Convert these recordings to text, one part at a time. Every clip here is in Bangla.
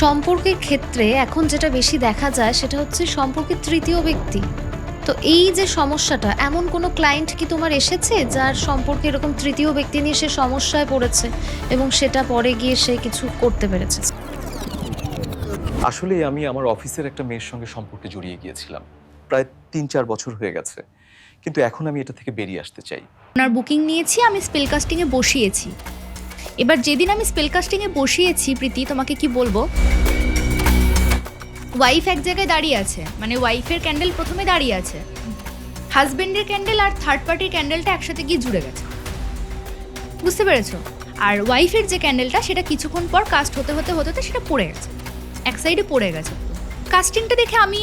সম্পর্কের ক্ষেত্রে এখন যেটা বেশি দেখা যায় সেটা হচ্ছে সম্পর্কের তৃতীয় ব্যক্তি। তো এই যে সমস্যাটা, এমন কোনো ক্লায়েন্ট কি তোমার এসেছে যার সম্পর্কে এরকম তৃতীয় ব্যক্তি নিয়ে সে সমস্যায় পড়েছে এবং সেটা পরে গিয়ে সে কিছু করতে পেরেছে? আসলে আমি আমার অফিসের একটা মেয়ের সঙ্গে সম্পর্কে জড়িয়ে গিয়েছিলাম। প্রায় ৩-৪ বছর হয়ে গেছে। কিন্তু এখন আমি এটা থেকে বেরিয়ে আসতে চাই। ওনার বুকিং নিয়েছি, আমি স্পেল কাস্টিংয়ে বসিয়েছি। এবার যেদিন আমি স্পেল কাস্টিংয়ে বসিয়েছি, প্রীতি তোমাকে কি বলবো, ওয়াইফ এক জায়গায় দাঁড়িয়ে আছে, মানে ওয়াইফের ক্যান্ডেল প্রথমে দাঁড়িয়ে আছে, হাজবেন্ডের ক্যান্ডেল আর থার্ড পার্টির ক্যান্ডেলটা একসাথে গিয়ে জুড়ে গেছে, বুঝতে পেরেছো? আর ওয়াইফের যে ক্যান্ডেলটা সেটা কিছুক্ষণ পর কাস্ট হতে হতে হতে হতে সেটা পড়ে গেছে, এক সাইডে পড়ে গেছে। কাস্টিংটা দেখে আমি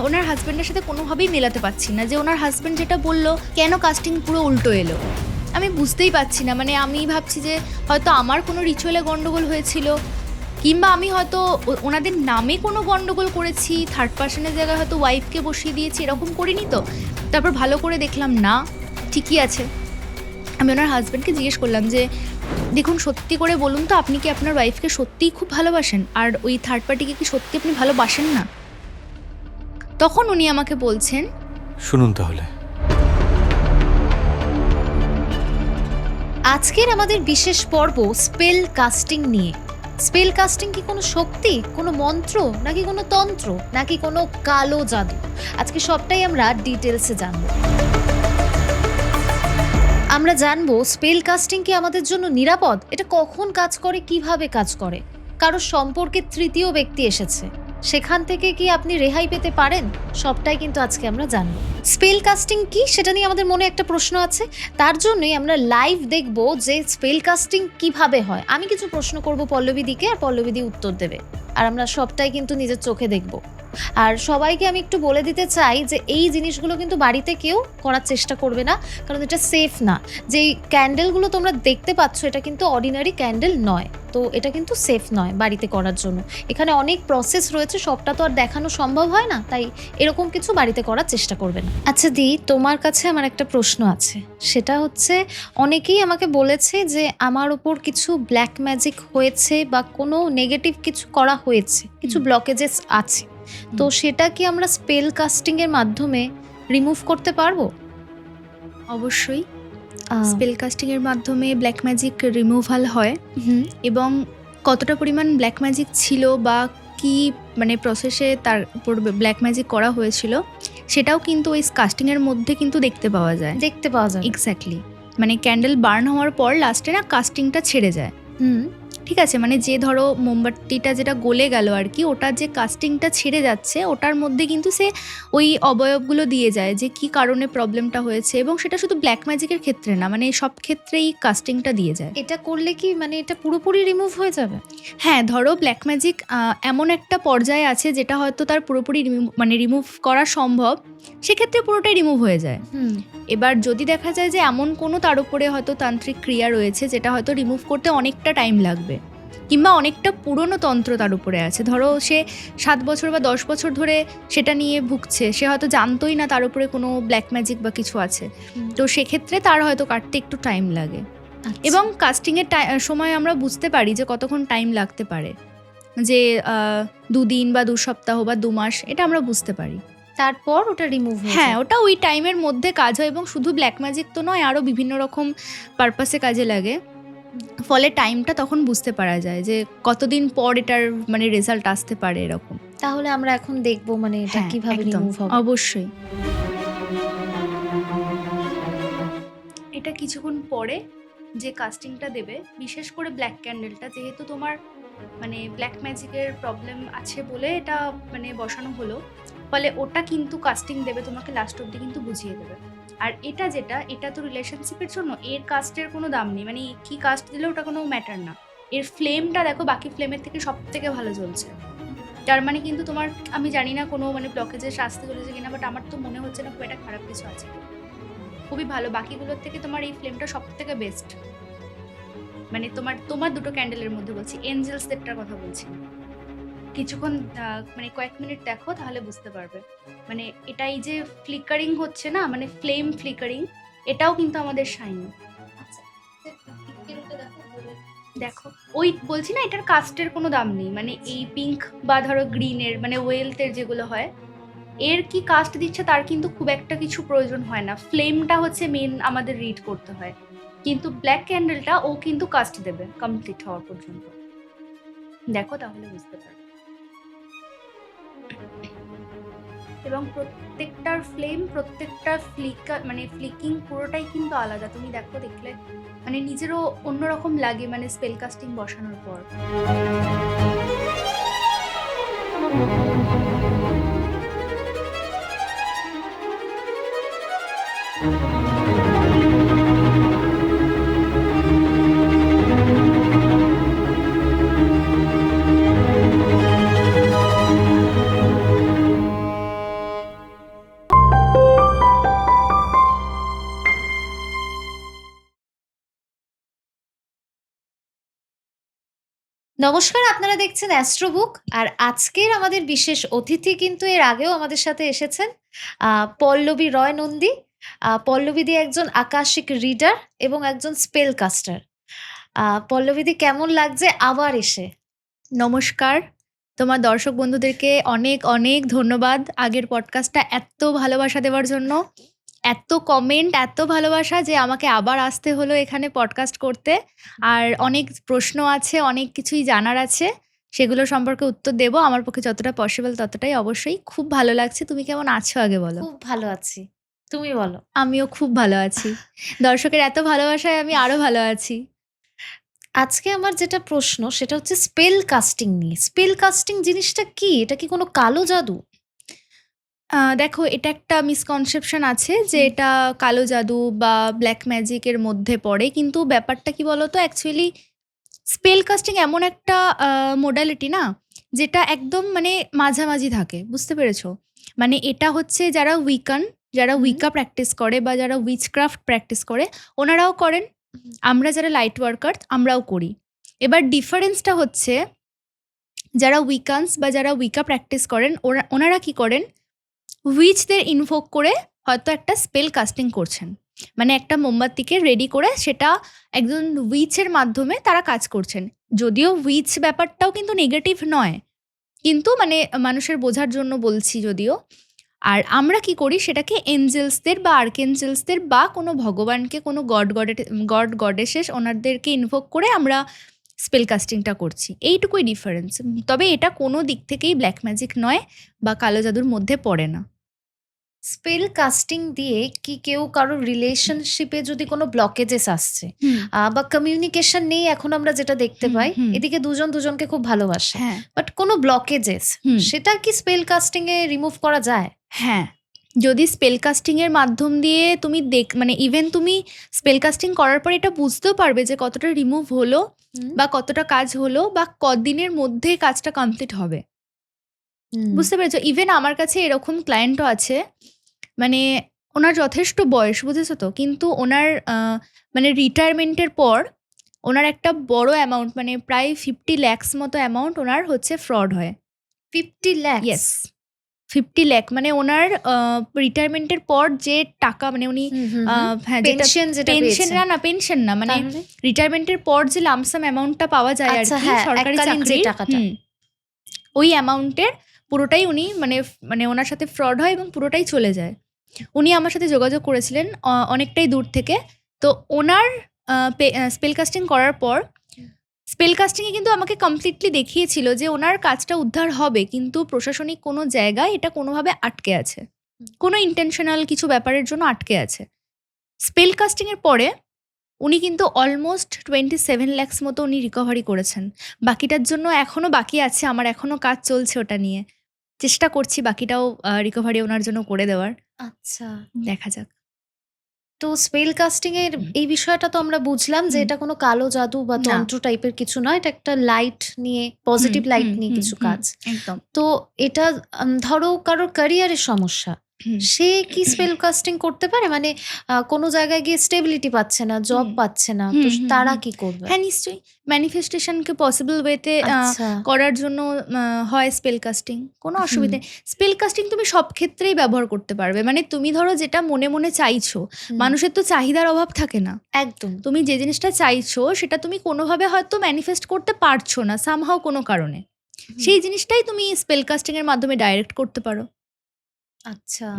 ওনার হাজব্যান্ডের সাথে কোনোভাবেই মেলাতে পারছি না যে ওনার হাজব্যান্ড যেটা বললো কেন কাস্টিং পুরো উল্টো এলো, আমি বুঝতেই পারছি না। মানে আমি ভাবছি যে হয়তো আমার কোনো রিচুয়ালে গন্ডগোল হয়েছিল, কিংবা আমি হয়তো ওনাদের নামে কোনো গন্ডগোল করেছি, থার্ড পার্সনের জায়গায় হয়তো ওয়াইফকে বসিয়ে দিয়েছি, এরকম করিনি তো। তারপর ভালো করে দেখলাম না, ঠিকই আছে। আমি ওনার হাজব্যান্ডকে জিজ্ঞেস করলাম যে দেখুন, সত্যি করে বলুন তো, আপনি কি আপনার ওয়াইফকে সত্যিই খুব ভালোবাসেন, আর ওই থার্ড পার্টিকে কি সত্যি আপনি ভালোবাসেন না? তখন উনি আমাকে বলছেন, শুনুন তাহলে। আজকের আমাদের বিশেষ পর্ব স্পেল কাস্টিং নিয়ে। স্পেল কাস্টিং কি কোনো শক্তি, কোনো মন্ত্র, নাকি কোনো তন্ত্র, নাকি কোনো কালো জাদু? আজকে সবটাই আমরা ডিটেলসে জানবো। আমরা জানবো স্পেল কাস্টিং কি আমাদের জন্য নিরাপদ, এটা কখন কাজ করে, কিভাবে কাজ করে, কারো সম্পর্কে তৃতীয় ব্যক্তি এসেছে, সেখান থেকে কি আপনি রেহাই পেতে পারেন, সবটাই কিন্তু আজকে আমরা জানবো। স্পেল কাস্টিং কি সেটা নিয়ে আমাদের মনে একটা প্রশ্ন আছে, তার জন্যই আমরা লাইভ দেখবো যে স্পেল কাস্টিং কিভাবে হয়। আমি কিছু প্রশ্ন করব পল্লবী দিকে, আর পল্লবী দি উত্তর দেবে, আর আমরা সবটাই কিন্তু নিজের চোখে দেখবো। আর সবাইকে আমি একটু বলে দিতে চাই যে এই জিনিসগুলো কিন্তু বাড়িতে কেউ করার চেষ্টা করবে না, কারণ এটা সেফ না। যেই ক্যান্ডেলগুলো তোমরা দেখতে পাচ্ছ এটা কিন্তু অর্ডিনারি ক্যান্ডেল নয়, তো এটা কিন্তু সেফ নয় বাড়িতে করার জন্য। এখানে অনেক প্রসেস রয়েছে, সবটা তো আর দেখানো সম্ভব হয় না, তাই এরকম কিছু বাড়িতে করার চেষ্টা করবে না। আচ্ছা দি, তোমার কাছে আমার একটা প্রশ্ন আছে, সেটা হচ্ছে অনেকেই আমাকে বলেছে যে আমার ওপর কিছু ব্ল্যাক ম্যাজিক হয়েছে বা কোনো নেগেটিভ কিছু করা হয়েছে, কিছু ব্লকেজেস আছে, তো সেটা কি আমরা স্পেল কাস্টিং এর মাধ্যমে রিমুভ করতে পারবো? অবশ্যই স্পেল কাস্টিং এর মাধ্যমে ব্ল্যাক ম্যাজিক রিমুভাল হয়, এবং কতটা পরিমাণ ব্ল্যাক ম্যাজিক ছিল বা কি মানে প্রসেসে তার উপর ব্ল্যাক ম্যাজিক করা হয়েছিল সেটাও কিন্তু ওই কাস্টিং এর মধ্যে কিন্তু দেখতে পাওয়া যায়। এক্স্যাক্টলি, মানে ক্যান্ডেল বার্ন হওয়ার পর লাস্টে না কাস্টিংটা ছেড়ে যায়। ঠিক আছে, মানে যে ধরো মোমবাতিটা যেটা গলে গেল আর কি, ওটার যে কাস্টিংটা ছেড়ে যাচ্ছে ওটার মধ্যে কিন্তু সে ওই অবয়বগুলো দিয়ে যায় যে কি কারণে প্রবলেমটা হয়েছে, এবং সেটা শুধু ব্ল্যাক ম্যাজিকের ক্ষেত্রে না, মানে সব ক্ষেত্রেই কাস্টিংটা দিয়ে যায়। এটা করলে কি মানে এটা পুরোপুরি রিমুভ হয়ে যাবে? হ্যাঁ, ধরো ব্ল্যাক ম্যাজিক এমন একটা পর্যায়ে আছে যেটা হয়তো তার পুরোপুরি রিমুভ করা সম্ভব, সেক্ষেত্রে পুরোটাই রিমুভ হয়ে যায়। এবার যদি দেখা যায় যে এমন কোনো তার উপরে হয়তো তান্ত্রিক ক্রিয়া রয়েছে যেটা হয়তো রিমুভ করতে অনেকটা টাইম লাগবে, কিংবা অনেকটা পুরনো তন্ত্র তার উপরে আছে, ধরো সে 7 বছর বা 10 বছর ধরে সেটা নিয়ে ভুগছে, সে হয়তো জানতোই না তার উপরে কোনো ব্ল্যাক ম্যাজিক বা কিছু আছে, তো সেক্ষেত্রে তার হয়তো কাটতে একটু টাইম লাগে। এবং কাস্টিংয়ের সময় আমরা বুঝতে পারি যে কতক্ষণ টাইম লাগতে পারে, যে 2 দিন বা 2 সপ্তাহ বা 2 মাস, এটা আমরা বুঝতে পারি। তারপর ওটা রিমুভ হয়ে যায়? হ্যাঁ, ওটা ওই টাইমের মধ্যে কাজ হয়, এবং শুধু ব্ল্যাক ম্যাজিক তো নয়, আরও বিভিন্ন রকম পারপাসে কাজে লাগে, ফলে টাইমটা তখন বুঝতে পারা যায় যে কতদিন পর এটার মানে রেজাল্ট আসতে পারে এরকম। তাহলে আমরা এখন দেখবো মানে এটা হ্যাঁ, কিভাবে একদম, রিমুভ হবে। অবশ্যই। এটা কিছুক্ষণ পরে যে কাস্টিংটা দেবে, বিশেষ করে ব্ল্যাক ক্যান্ডেলটা, যেহেতু তোমার মানে ব্ল্যাক ম্যাজিকের প্রবলেম আছে বলে এটা মানে বসানো হলো, ফলে ওটা কিন্তু কাস্টিং দেবে তোমাকে লাস্ট অব্দি কিন্তু বুঝিয়ে দেবে। আর এটা যেটা, এটা তো রিলেশনশিপের জন্য, এর কাস্টের কোনো দাম নেই, মানে কি কাস্ট দিলে ওটা কোনো ম্যাটার না। এর ফ্লেমটা দেখো বাকি ফ্লেমের থেকে সব থেকে ভালো জ্বলছে, তার মানে কিন্তু তোমার, আমি জানি না কোনো মানে ব্লকেজের শাস্তি চলেছে কিনা, বাট আমার তো মনে হচ্ছে না খুব একটা খারাপ কিছু আছে, খুবই ভালো। বাকিগুলোর থেকে তোমার এই ফ্লেমটা সব থেকে বেস্ট, মানে তোমার দুটো ক্যান্ডেলের মধ্যে বলছি, এঞ্জেলস দেরটার কথা বলছি। কিছুক্ষণ মানে কয়েক মিনিট দেখো, তাহলে বুঝতে পারবে। মানে এটাই যে ফ্লিকারিং হচ্ছে না, মানে ফ্লেম ফ্লিকারিং, এটাও কিন্তু আমাদের শাইন। দেখো, ওই বলছি না, এটার কাস্টের কোনো দাম নেই। মানে এই পিঙ্ক বা ধরো গ্রিনের, মানে ওয়েলথের যেগুলো হয়, এর কি কাস্ট দিচ্ছে তার কিন্তু খুব একটা কিছু প্রয়োজন হয় না। ফ্লেমটা হচ্ছে মেন আমাদের রিড করতে হয়, কিন্তু ব্ল্যাক ক্যান্ডেলটা ও কিন্তু কাস্ট দেবে কমপ্লিট হওয়ার পর্যন্ত। দেখো তাহলে বুঝতে পারবে। এবং প্রত্যেকটার ফ্লেম, প্রত্যেকটা মানে ফ্লিকিং পুরোটাই কিন্তু আলাদা। তুমি দেখলে মানে নিজেরও অন্যরকম লাগে, মানে স্পেল কাস্টিং বসানোর পর। নমস্কার, আপনারা দেখছেন অ্যাস্ট্রোবুক। আর আজকের আমাদের বিশেষ অতিথি কিন্তু এর আগেও আমাদের সাথে এসেছেন, পল্লবী রয় নন্দী। পল্লবীদি একজন আকাশিক রিডার এবং একজন স্পেল কাস্টার। পল্লবীদি, কেমন লাগছে আবার এসে? নমস্কার, তোমার দর্শক বন্ধুদেরকে অনেক অনেক ধন্যবাদ আগের পডকাস্টটা এত ভালোবাসা দেওয়ার জন্য। এত কমেন্ট, এত ভালোবাসা যে আমাকে আবার আসতে হলো এখানে পডকাস্ট করতে। আর অনেক প্রশ্ন আছে, অনেক কিছুই জানার আছে, সেগুলো সম্পর্কে উত্তর দেবো আমার পক্ষে যতটা পসিবল ততটাই। অবশ্যই খুব ভালো লাগছে। তুমি কেমন আছো আগে বলো? খুব ভালো আছি, তুমি বলো। আমিও খুব ভালো আছি। দর্শকের এত ভালোবাসায় আমি আরো ভালো আছি। আজকে আমার যেটা প্রশ্ন সেটা হচ্ছে স্পেল কাস্টিং নিয়ে। স্পেল কাস্টিং জিনিসটা কি? এটা কি কোনো কালো জাদু? দেখো, এটা একটা মিসকনসেপশন আছে যে এটা কালো জাদু বা ব্ল্যাক ম্যাজিকের মধ্যে পড়ে, কিন্তু ব্যাপারটা কি বলতো, অ্যাকচুয়ালি স্পেল কাস্টিং এমন একটা মোডালিটি না, যেটা একদম মানে মাঝামাঝি থাকে, বুঝতে পেরেছো? মানে এটা হচ্ছে যারা উইকা প্র্যাকটিস করে বা যারা উইচক্রাফট প্র্যাকটিস করে ওনারাও করেন, আমরা যারা লাইট ওয়ার্কার আমরাও করি। এবার ডিফারেন্সটা হচ্ছে, যারা উইকান্স বা যারা উইকা প্র্যাকটিস করেন ওনারা কি করেন, উইচদের ইনভোক করে হয়তো একটা স্পেল কাস্টিং করছেন, মানে একটা মোমবাতিকে রেডি করে সেটা একজন উইচের মাধ্যমে তারা কাজ করছেন। যদিও উইচ ব্যাপারটাও কিন্তু নেগেটিভ নয়, কিন্তু মানে মানুষের বোঝার জন্য বলছি যদিও। আর আমরা কি করি, সেটাকে এঞ্জেলসদের বা আর্কেঞ্জেলসদের বা কোনো ভগবানকে, কোনো গড গডেসেস ওনাদেরকে ইনভোক করে আমরা স্পেল কাস্টিংটা করছি, এইটুকুই ডিফারেন্স। তবে এটা কোনো দিক থেকেই ব্ল্যাক ম্যাজিক নয় বা কালো জাদুর মধ্যে পড়ে না। স্পেল কাস্টিং দিয়ে কি কেউ কারোর রিলেশনশিপে যদি কোনো ব্লকেজেস আসছে বা কমিউনিকেশন নেই, এখন আমরা যেটা দেখতে পাই এদিকে দুজন দুজনকে খুব ভালোবাসে, হ্যাঁ, বাট কোনো ব্লকেজেস, সেটা কি স্পেল কাস্টিং এ রিমুভ করা যায়? হ্যাঁ, যদি স্পেল কাস্টিং এর মাধ্যম দিয়ে তুমি মানে ইভেন তুমি স্পেল কাস্টিং করার পর এটা বুঝতেও পারবে যে কতটা রিমুভ হলো বা কতটা কাজ হলো বা কদিনের মধ্যে কাজটা কমপ্লিট হবে, বুঝতে পেরেছো? ইভেন আমার কাছে এরকম ক্লায়েন্টও আছে, মানে ওনার যথেষ্ট বয়স, বুঝেছো তো, কিন্তু ওনার মানে রিটায়ারমেন্টের পর ওনার একটা বড় অ্যামাউন্ট, মানে প্রায় 50 lakhs মতো অ্যামাউন্ট ওনার হচ্ছে ফ্রড হয়। 50 লাখ? ইয়েস, 50 লাখ, মানে ওনার রিটায়ারমেন্টের পর যে টাকা, মানে উনি হ্যাঁ, পেনশন না, মানে রিটায়ারমেন্টের পর যে লামসাম অ্যামাউন্টটা পাওয়া যায় আর কি, সরকারি চাকরির টাকাটা, ওই অ্যামাউন্টের পুরোটাই উনি মানে ওনার সাথে ফ্রড হয় এবং পুরোটাই চলে যায়। উনি আমার সাথে যোগাযোগ করেছিলেন অনেকটাই দূর থেকে। তো ওনার স্পেল কাস্টিং করার পর স্পেল কাস্টিংয়ে কিন্তু আমাকে কমপ্লিটলি দেখিয়েছিল যে ওনার কাজটা উদ্ধার হবে, কিন্তু প্রশাসনিক কোনো জায়গায় এটা কোনোভাবে আটকে আছে, কোনো ইন্টেনশনাল কিছু ব্যাপারের জন্য আটকে আছে। স্পেল কাস্টিংয়ের পরে উনি কিন্তু অলমোস্ট 27 lakhs মতো উনি রিকভারি করেছেন। বাকিটার জন্য এখনও বাকি আছে, আমার এখনও কাজ চলছে ওটা নিয়ে, চেষ্টা করছি বাকিটাও রিকভারি ওনার জন্য করে দেওয়ার। আচ্ছা, দেখা যাক। তো স্পেল কাস্টিং এর এই বিষয়টা তো আমরা বুঝলাম যে এটা কোনো কালো জাদু বা তন্ত্র টাইপের কিছু নয়, এটা একটা লাইট নিয়ে, পজিটিভ লাইট নিয়ে কিছু কাজ। একদম। তো এটা ধরো কারোর ক্যারিয়ারের সমস্যা, হুম। সে কি স্পেল কাস্টিং করতে পারে? মানে কোনো জায়গায় গিয়ে স্টেবিলিটি পাচ্ছে না, জব হুম। পাচ্ছে না, তো হুম, হুম, তারা হুম। কি করবে? হ্যাঁ, নিশ্চয়ই। ম্যানিফেস্টেশনকে পসিবল ওয়েতে আচ্ছা। করার জন্য হয় স্পেল কাস্টিং। কোনো হুম, অসুবিধে স্পেল কাস্টিং তুমি সব ক্ষেত্রেই ব্যবহার করতে পারবে। মানে তুমি ধরো যেটা মনে, মনে চাইছো, হুম, মানুষের তো চাহিদার অভাব থাকে না। একদম। তুমি যে জিনিসটা চাইছো সেটা তুমি কোনোভাবে হয়তো ম্যানিফেস্ট করতে পারছো না সামহাউ কোনো কারণে। হুম, সেই জিনিসটাই তুমি স্পেল কাস্টিং এর মাধ্যমে ডাইরেক্ট করতে পারো। আচ্ছা।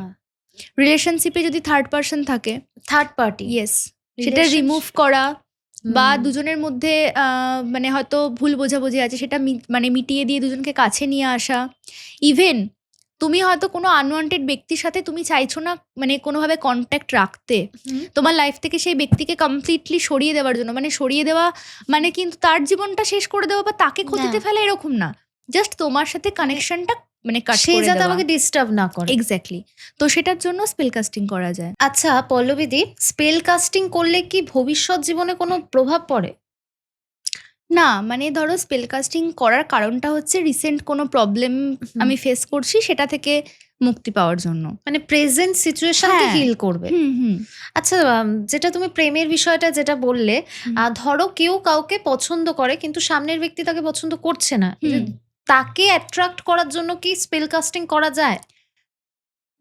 রিলেশনশিপে যদি থার্ড পারসন থাকে, থার্ড পার্টি ইয়েস, সেটা রিলেশনশিপ। রিমুভ করা বা হুম, দুজনের মধ্যে মানে হয়তো ভুল বোঝাবুঝি আছে সেটা মানে মিটিয়ে দিয়ে দুজনকে কাছে নিয়ে আসা। ইভেন তুমি হয়তো কোনো আনওয়ান্টেড ব্যক্তির সাথে তুমি চাইছো না মানে কোনোভাবে কন্ট্যাক্ট রাখতে। হুম, তোমার লাইফ থেকে সেই ব্যক্তিকে কমপ্লিটলি সরিয়ে দেওয়ার জন্য, মানে সরিয়ে দেওয়া মানে কিন্তু তার জীবনটা শেষ করে দেওয়া বা তাকে ক্ষতিতে না, ফেলা এরকম না। জাস্ট তোমার সাথে কানেকশনটা মানে কাট সে করে যাতে দেওয়া। আমাকে ডিস্টার্ব না করে। এক্স্যাক্টলি। তো সেটার জন্য স্পেল কাস্টিং করা যায়। আচ্ছা পল্লবীদি, স্পেল কাস্টিং করলে কি ভবিষ্যৎ জীবনে কোনো প্রভাব পড়ে? না, মানে ধরো স্পেল কাস্টিং করার কারণটা হচ্ছে রিসেন্ট কোনো প্রবলেম হুম, আমি ফেস করছি সেটা থেকে মুক্তি পাওয়ার জন্য। মানে প্রেজেন্ট সিচুয়েশনকে হ্যাঁ। হিল করবে। হুম, হুম, আচ্ছা, যেটা তুমি প্রেমের বিষয়টা যেটা বললে, হুম, ধরো কেউ কাউকে পছন্দ করে কিন্তু সামনের ব্যক্তি তাকে পছন্দ করছে না। এই যে হুম। তাকে অ্যাট্রাক্ট করার জন্য কি স্পেল কাস্টিং করা যায়?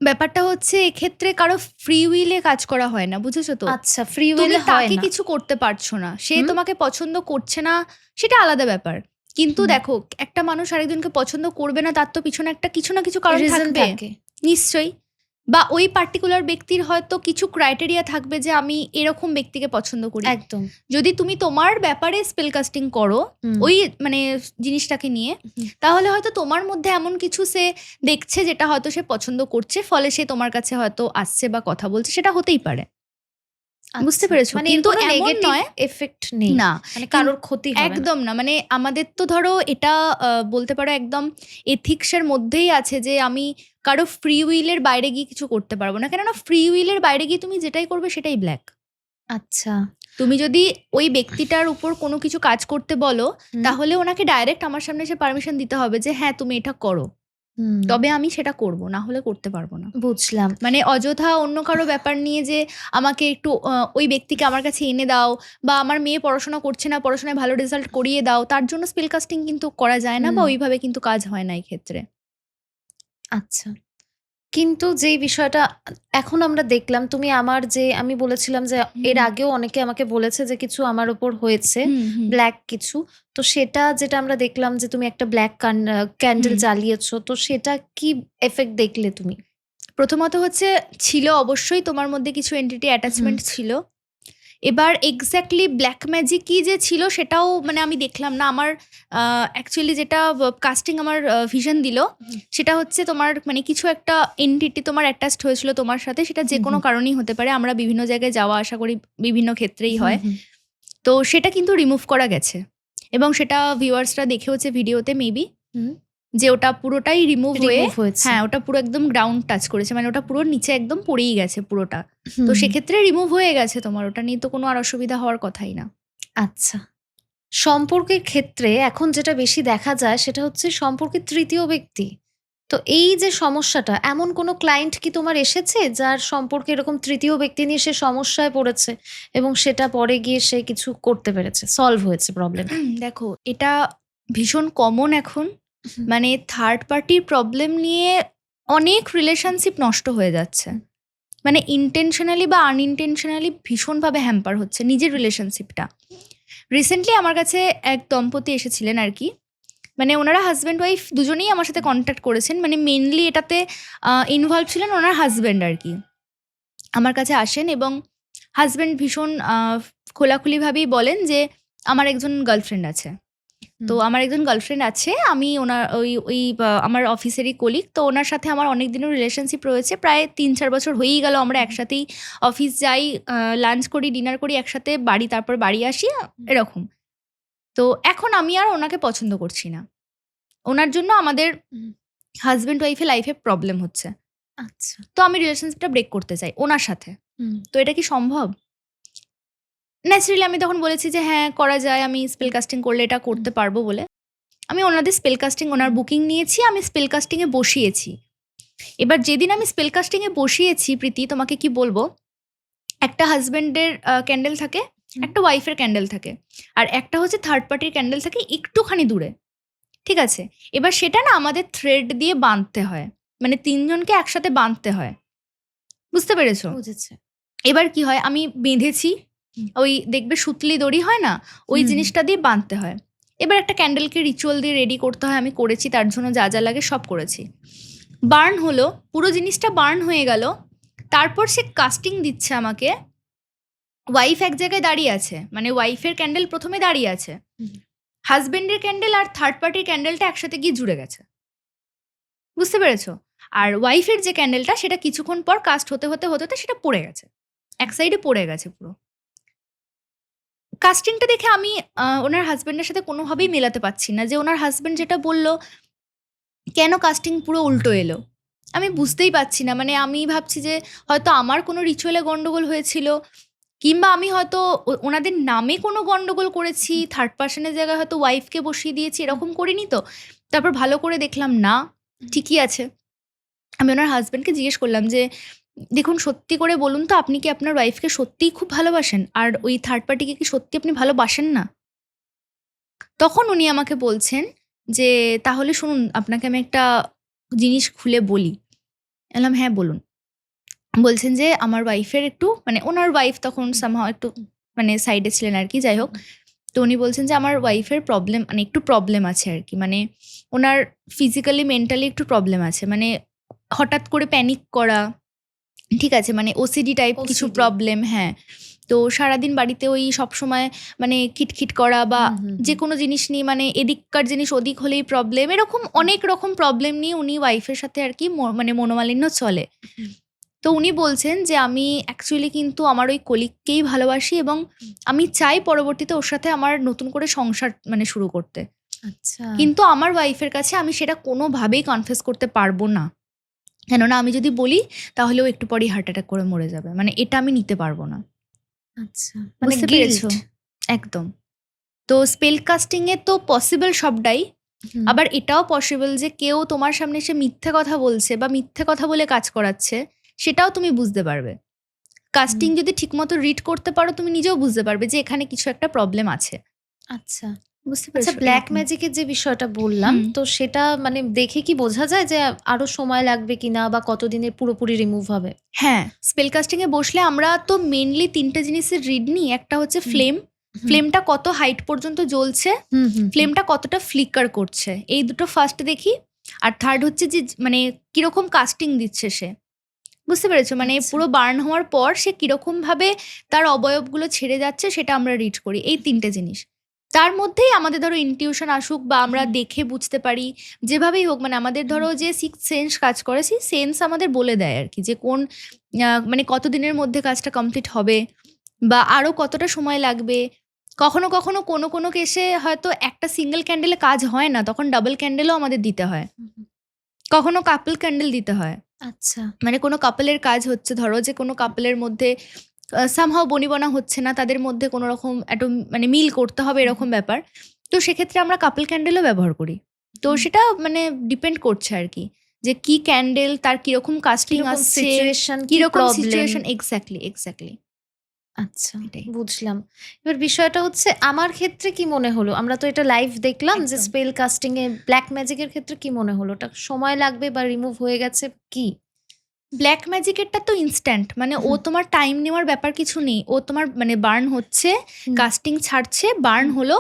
ব্যাপারটা হচ্ছে এক্ষেত্রে কারো ফ্রি উইলে কাজ করা হয় না, বুঝেছো তো? আচ্ছা, ফ্রি তুমি উইলে হয় তাকে না। কিছু করতে পারছো না। সে হুম, তোমাকে পছন্দ করছে না, সেটা আলাদা ব্যাপার। কিন্তু হুম। দেখো, একটা মানুষ আরেকজনকে পছন্দ করবে না তার তো পিছনে একটা কিছু না কিছু কারণ রিজন থাকবে। থাকে। নিশ্চয়ই। বা ওই পার্টিকুলার ব্যক্তির হয়তো কিছু ক্রাইটেরিয়া থাকবে যে আমি এরকম ব্যক্তিকে পছন্দ করি। একদম। যদি তুমি তোমার ব্যাপারে স্পেল কাস্টিং করো হুম, ওই মানে জিনিসটাকে নিয়ে, হুম। তাহলে হয়তো তোমার মধ্যে এমন কিছু সে দেখছে যেটা হয়তো সে পছন্দ করছে, ফলে সে তোমার কাছে হয়তো আসছে বা কথা বলছে, সেটা হতেই পারে। বুঝতে আচ্ছা। পেরেছো? মানে এর কিন্তু কোনো এমন নেগেটিভ নয়। এফেক্ট নেই। না, মানে কারোর ক্ষতি হবে না। একদম না। মানে আমাদের তো ধরো এটা বলতে পারো একদম এথিক্সের মধ্যেই আছে যে আমি কারো ফ্রি উইলের বাইরে গিয়ে কিছু করতে পারবো না। কেননা ফ্রি উইলের বাইরে গিয়ে তুমি যেটাই করবে সেটাই ব্ল্যাক। আচ্ছা। তুমি যদি ওই ব্যক্তিটার উপর কোনো কিছু কাজ করতে বলো, হুম, তাহলে ওনাকে ডাইরেক্ট আমার সামনে এসে পারমিশন দিতে হবে যে হ্যাঁ, তুমি এটা করো। হুম। তবে আমি সেটা করব, না হলে করতে পারবো না। বুঝলাম। মানে অযথা অন্য কারো ব্যাপার নিয়ে যে আমাকে একটু ওই ব্যক্তিকে আমার কাছে এনে দাও বা আমার মেয়ে পড়াশোনা করছে না, পড়াশোনায় ভালো রেজাল্ট করিয়ে দাও, তার জন্য স্পেল কাস্টিং কিন্তু করা যায় না বা হুম, ওইভাবে কিন্তু কাজ হয় না এই ক্ষেত্রে। আচ্ছা। কিন্তু যেই বিষয়টা এখন আমরা দেখলাম, তুমি আমার যে আমি বলেছিলাম যে এর হুম, আগেও অনেকে আমাকে বলেছে যে কিছু আমার উপর হয়েছে, হুম, হুম, ব্ল্যাক কিছু। তো সেটা যেটা আমরা দেখলাম যে তুমি একটা ব্ল্যাক ক্যান্ডেল হুম। জ্বালিয়েছো। তো সেটা কি ইফেক্ট দেখলে তুমি? প্রথমত হচ্ছে ছিল অবশ্যই তোমার মধ্যে কিছু এন্টিটি হুম, অ্যাটাচমেন্ট ছিল। এবার এক্স্যাক্টলি ব্ল্যাক ম্যাজিকই যে ছিল সেটাও মানে আমি দেখলাম না। আমার অ্যাকচুয়ালি যেটা কাস্টিং আমার ভিশন দিল, হুম, সেটা হচ্ছে তোমার মানে কিছু একটা এন্টিটি তোমার অ্যাটাচড হয়েছিল তোমার সাথে। সেটা হুম, যেকোনো হুম, কারণেই হতে পারে। আমরা বিভিন্ন জায়গায় যাওয়া আসা করি, বিভিন্ন ক্ষেত্রেই হুম, হয়। হুম, তো সেটা কিন্তু রিমুভ করা গেছে এবং সেটা ভিউয়ার্সরা দেখেওছে ভিডিওতে মেবি, হুম। যে ওটা পুরোটাই রিমুভ হয়ে, রিমুভ হয়েছে। হ্যাঁ, ওটা পুরো একদম গ্রাউন্ড টাচ করেছে। মানে ওটা পুরো নিচে একদম পড়েই গেছে পুরোটা। তো হুম, সেক্ষেত্রে রিমুভ হয়ে গেছে তোমার। ওটা নিয়ে তো কোনো আর অসুবিধা হওয়ার কথাই না। আচ্ছা। সম্পর্কের ক্ষেত্রে এখন যেটা বেশি দেখা যায় সেটা হচ্ছে সম্পর্কের তৃতীয় ব্যক্তি। তো এই যে সমস্যাটা, এমন কোনো ক্লায়েন্ট কি তোমার এসেছে যার সম্পর্কে এরকম তৃতীয় ব্যক্তি নিয়ে সে সমস্যায় পড়েছে এবং সেটা পরে গিয়ে সে কিছু করতে পেরেছে, সলভ হয়েছে প্রবলেম? দেখো, এটা ভীষণ কমন এখন। মানে থার্ড পার্টির প্রবলেম নিয়ে অনেক রিলেশনশিপ নষ্ট হয়ে যাচ্ছে। মানে ইনটেনশনালি বা আনইনটেনশনালি ভীষণভাবে হ্যাম্পার হচ্ছে নিজের রিলেশনশিপটা। রিসেন্টলি আমার কাছে এক দম্পতি এসেছিলেন আর কি। মানে ওনারা হাজব্যান্ড ওয়াইফ দুজনেই আমার সাথে কন্ট্যাক্ট করেছেন। মানে মেনলি এটাতে ইনভলভ ছিলেন ওনার হাজব্যান্ড আর কি। আমার কাছে আসেন এবং হাজব্যান্ড ভীষণ খোলাখুলিভাবেই বলেন যে আমার একজন গার্লফ্রেন্ড আছে। তো আমার একজন গার্লফ্রেন্ড আছে। আমি ওনার ওই আমার অফিসেরই কলিগ। তো ওনার সাথে আমার অনেক দিনের রিলেশনশিপ রয়েছে। প্রায় ৩-৪ বছর হয়েই গেল আমরা একসাথেই অফিস যাই, লাঞ্চ করি, ডিনার করি একসাথে, তারপর বাড়ি আসি, এরকম। তো এখন আমি আর ওনাকে পছন্দ করছি না। ওনার জন্য আমাদের হুম, হাসব্যান্ড ওয়াইফ এর লাইফে প্রবলেম হচ্ছে। আচ্ছা। তো আমি রিলেশনশিপটা ব্রেক করতে চাই ওনার সাথে। হুম, তো এটা কি সম্ভব? ন্যাচারালি আমি তখন বলেছি যে হ্যাঁ, করা যায়। আমি স্পেল কাস্টিং করলে এটা হুম, করতে পারবো বলে। আমি ওনাদের স্পেল কাস্টিং, ওনার বুকিং নিয়েছি। আমি স্পেল কাস্টিং এ বসিয়েছি। এবার যেদিন আমি স্পেল কাস্টিংয়ে বসিয়েছি প্রীতি, তোমাকে কি বলবো, একটা হাজবেন্ডের ক্যান্ডেল থাকে, একটা ওয়াইফের ক্যান্ডেল থাকে, আর একটা হচ্ছে থার্ড পার্টির ক্যান্ডেল থাকে একটুখানি দূরে, ঠিক আছে? এবার সেটা না আমাদের থ্রেড দিয়ে বাঁধতে হয়, মানে তিনজনকে একসাথে বাঁধতে হয়, বুঝতে পেরেছো? বুঝেছে। এবার কি হয়, আমি বেঁধেছি, ওই দেখবে সুতলি দড়ি হয় না, ওই হুম, হুম। জিনিসটা দিয়ে বাঁধতে হয়। এবার একটা ক্যান্ডেলকে রিচুয়াল দিয়ে রেডি করতে হয়, আমি করেছি, তার জন্য যা যা লাগে সব করেছি। বার্ন হলো, পুরো জিনিসটা বার্ন হয়ে গেল। তারপর সে কাস্টিং দিচ্ছে আমাকে। ওয়াইফ এক জায়গায় দাঁড়িয়ে আছে, মানে ওয়াইফের ক্যান্ডেল প্রথমে দাঁড়িয়ে আছে, হুম। হাজবেন্ডের ক্যান্ডেল আর থার্ড পার্টির ক্যান্ডেলটা একসাথে গিয়ে জুড়ে গেছে, বুঝতে পেরেছো? আর ওয়াইফের যে ক্যান্ডেলটা সেটা কিছুক্ষণ পর কাস্ট হতে হতে হতে হতে সেটা পড়ে গেছে, এক সাইডে পড়ে গেছে পুরো। কাস্টিংটা দেখে আমি ওনার হাজবেন্ডের সাথে কোনোভাবেই মেলাতে পারছি না, যে ওনার হাজবেন্ড যেটা বললো কেন কাস্টিং পুরো উল্টো এলো, আমি বুঝতেই পারছি না। মানে আমি ভাবছি যে হয়তো আমার কোনো রিচুয়ালে গন্ডগোল হয়েছিল, কিংবা আমি হয়তো ওনাদের নামে কোনো গন্ডগোল করেছি, থার্ড পার্সনের জায়গায় হয়তো ওয়াইফকে বসিয়ে দিয়েছি, এরকম করিনি তো। তারপর ভালো করে দেখলাম না, ঠিকই আছে। আমি ওনার হাজবেন্ডকে জিজ্ঞেস করলাম যে দেখুন, সত্যি করে বলুন তো, আপনি কি আপনার ওয়াইফকে সত্যিই খুব ভালোবাসেন, আর ওই থার্ড পার্টিকে কি সত্যি আপনি ভালোবাসেন না? তখন উনি আমাকে বলছেন যে তাহলে শুনুন, আপনাকে আমি একটা জিনিস খুলে বলি। বললাম হ্যাঁ বলুন। বলছেন যে আমার ওয়াইফের একটু, মানে ওনার ওয়াইফ তখন সামহাও একটু মানে সাইডে ছিলেন আর কি, যাই হোক। তো উনি বলছেন যে আমার ওয়াইফের প্রবলেম, মানে একটু প্রবলেম আছে আর কি, মানে ওনার ফিজিক্যালি মেন্টালি একটু প্রবলেম আছে, মানে হঠাৎ করে প্যানিক করা, ঠিক আছে, মানে ওসিডি টাইপ কিছু OCD প্রবলেম, হ্যাঁ। তো সারাদিন বাড়িতে ওই সবসময় মানে খিটখিট করা, বা হুম, হুম, যে কোনো জিনিস নিয়ে মানে এদিককার জিনিস ওদিক হলেই প্রবলেম, এরকম অনেক রকম প্রবলেম নিয়ে উনি ওয়াইফের সাথে আর কি মানে মনোমালিন্য চলে। হুম। তো উনি বলছেন যে আমি অ্যাকচুয়ালি কিন্তু আমার ওই কলিগকেই ভালোবাসি, এবং আমি চাই পরবর্তীতে ওর সাথে আমার নতুন করে সংসার মানে শুরু করতে, আচ্ছা। কিন্তু আমার ওয়াইফের কাছে আমি সেটা কোনোভাবেই কনফেস করতে পারবো না, কেননা আমি যদি বলি তাহলে ও একটু পরেই হার্ট অ্যাটাক করে মরে যাবে, মানে এটা আমি নিতে পারবো না, আচ্ছা, মানে বুঝতে গিল্ট। পেরেছো? একদম। তো স্পেল কাস্টিং এ তো পসিবল সবটাই, আবার এটাও পসিবল যে কেউ তোমার সামনে এসে মিথ্যে কথা বলছে বা মিথ্যে কথা বলে কাজ করাচ্ছে, সেটাও তুমি বুঝতে পারবে। কাস্টিং যদি ঠিকমতো রিড করতে পারো, তুমি নিজেও বুঝতে পারবে যে এখানে কিছু একটা প্রবলেম আছে, আচ্ছা। বুঝতে আচ্ছা, পেরেছো? ব্ল্যাক এরকম। ম্যাজিকের যে বিষয়টা বললাম, হুম। তো সেটা মানে দেখে কি বোঝা যায় যে আরো সময় লাগবে কিনা, বা কতদিনে পুরোপুরি রিমুভ হবে? হ্যাঁ, স্পেল কাস্টিং এ বসলে আমরা তো মেনলি তিনটে জিনিসের রিড নিই। একটা হচ্ছে হুম। ফ্লেম, হুম। ফ্লেমটা কত হাইট পর্যন্ত জ্বলছে, হুম, হুম, ফ্লেমটা কতটা ফ্লিকার করছে, এই দুটো ফার্স্ট দেখি। আর থার্ড হচ্ছে যে মানে কিরকম কাস্টিং দিচ্ছে সে, বুঝতে পেরেছো? মানে আচ্ছা। পুরো বার্ন হওয়ার পর সে কিরকম ভাবে তার অবয়বগুলো ছেড়ে যাচ্ছে, সেটা আমরা রিড করি, এই তিনটে জিনিস। তার মধ্যেই আমাদের ধরো ইনটিউশন আসুক, বা আমরা দেখে বুঝতে পারি, যেভাবেই হোক, মানে আমাদের ধরো যে সিক্স সেন্স কাজ করে, সেই সেন্স আমাদের বলে দেয় আর কি, যে কোন মানে কতদিনের মধ্যে কাজটা কমপ্লিট হবে, বা আরো কতটা সময় লাগবে। কখনো কখনো কোনো কোনো কেসে হয়তো একটা সিঙ্গেল ক্যান্ডেলে কাজ হয় না, তখন ডাবল ক্যান্ডেলও আমাদের দিতে হয়, হুম। কখনো কাপল ক্যান্ডেল দিতে হয়। আচ্ছা। মানে কোনো কাপলের কাজ হচ্ছে, ধরো যে কোনো কাপলের মধ্যে সামহাও বনিবনা হচ্ছে না, তাদের মধ্যে কোনো রকম একটু মানে মিল করতে হবে, এরকম ব্যাপার। তো সেক্ষেত্রে আমরা কাপল ক্যান্ডেলও ব্যবহার করি। তো হুম। সেটা মানে ডিপেন্ড করছে আর কি, যে কি ক্যান্ডেল, তার কিরকম কাস্টিং কিরকম আসছে, সিচুয়েশন, কি কিরকম প্রবলেম। সিচুয়েশন, এক্স্যাক্টলি এক্স্যাক্টলি আচ্ছা, এটাই। বুঝলাম। এবার বিষয়টা হচ্ছে আমার ক্ষেত্রে কি মনে হলো, আমরা তো এটা লাইভ দেখলাম যে একদম। স্পেল কাস্টিং এ ব্ল্যাক ম্যাজিকের ক্ষেত্রে কি মনে হলো, ওটা সময় লাগবে বা রিমুভ হয়ে গেছে কি? ব্ল্যাক ম্যাজিকেরটা তো ইনস্ট্যান্ট, মানে ও হুম। তোমার টাইম নেওয়ার ব্যাপার কিছু নেই, ও তোমার মানে বার্ন হচ্ছে, হুম। কাস্টিং ছাড়ছে, বার্ন হুম। হলো,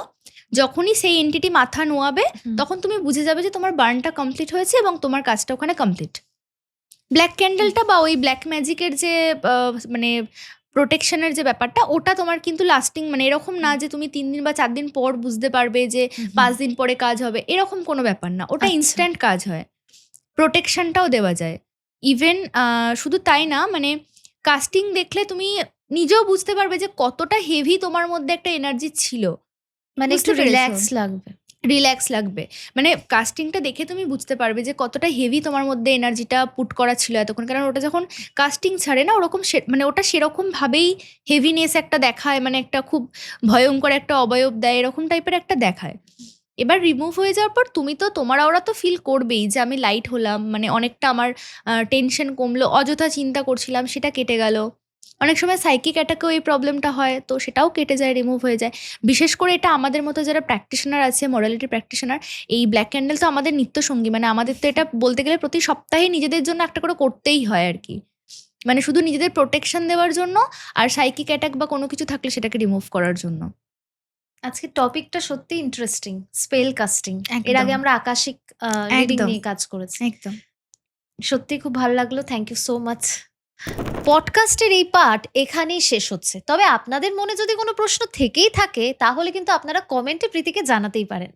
যখনই সেই এন্টিটি মাথা নোয়াবে হুম। তখন তুমি বুঝে যাবে যে তোমার বার্নটা কমপ্লিট হয়েছে এবং তোমার কাজটা ওখানে কমপ্লিট। ব্ল্যাক ক্যান্ডেলটা বা ওই ব্ল্যাক ম্যাজিকের যে মানে প্রোটেকশনের যে ব্যাপারটা, ওটা তোমার কিন্তু লাস্টিং, মানে এরকম না যে তুমি 3 দিন বা 4 দিন পর বুঝতে পারবে যে হুম। 5 দিন পরে কাজ হবে, এরকম কোনো ব্যাপার না, ওটা আচ্ছা। ইনস্ট্যান্ট কাজ হয়, প্রোটেকশনটাও দেওয়া যায়। ইভেন শুধু তাই না, মানে কাস্টিং দেখলে তুমি নিজেও বুঝতে পারবে যে কতটা হেভি তোমার মধ্যে একটা এনার্জি ছিল, মানে বুঝতে একটু পেরেছো? রিল্যাক্স লাগবে। রিল্যাক্স লাগবে, মানে কাস্টিংটা দেখে তুমি বুঝতে পারবে যে কতটা হেভি তোমার মধ্যে এনার্জিটা পুট করা ছিল এতক্ষণ, কারণ ওটা যখন কাস্টিং ছাড়ে না, ওরকম মানে ওটা সেরকম ভাবেই হেভিনেস একটা দেখায়, মানে একটা খুব ভয়ঙ্কর একটা অবয়ব দেয়, এরকম টাইপের একটা দেখায়। এবার রিমুভ হয়ে যাওয়ার পর তুমি তো তোমার ওরা তো ফিল করবেই যে আমি লাইট হলাম, মানে অনেকটা আমার টেনশন কমলো, অযথা চিন্তা করছিলাম সেটা কেটে গেল। অনেক সময় সাইকিক অ্যাটাকেও এই প্রবলেমটা হয়, তো সেটাও কেটে যায়, রিমুভ হয়ে যায়। বিশেষ করে এটা আমাদের মতো যারা প্র্যাকটিশনার আছে, মরালিটি প্র্যাকটিশনার, এই ব্ল্যাক ক্যান্ডেল তো আমাদের নিত্যসঙ্গী। মানে আমাদের তো এটা বলতে গেলে প্রতি সপ্তাহে নিজেদের জন্য একটা করে করতেই হয় আর কি। মানে শুধু নিজেদের প্রোটেকশন দেওয়ার জন্য, আর সাইকিক অ্যাটাক বা কোনো কিছু থাকলে সেটাকে রিমুভ করার জন্য। আজকে টপিকটা সত্যি ইন্টারেস্টিং, স্পেল কাস্টিং। এর একদম। আগে আমরা আকাশিক রিডিং একদম। নিয়ে কাজ করেছি। একদম। সত্যি খুব ভালো লাগলো, থ্যাংক ইউ সো মাচ। পডকাস্টের এই পার্ট এখানেই শেষ হচ্ছে, তবে আপনাদের মনে যদি কোনো প্রশ্ন থেকেই থাকে তাহলে কিন্তু আপনারা কমেন্টে প্রীতিকে জানাতেই পারেন।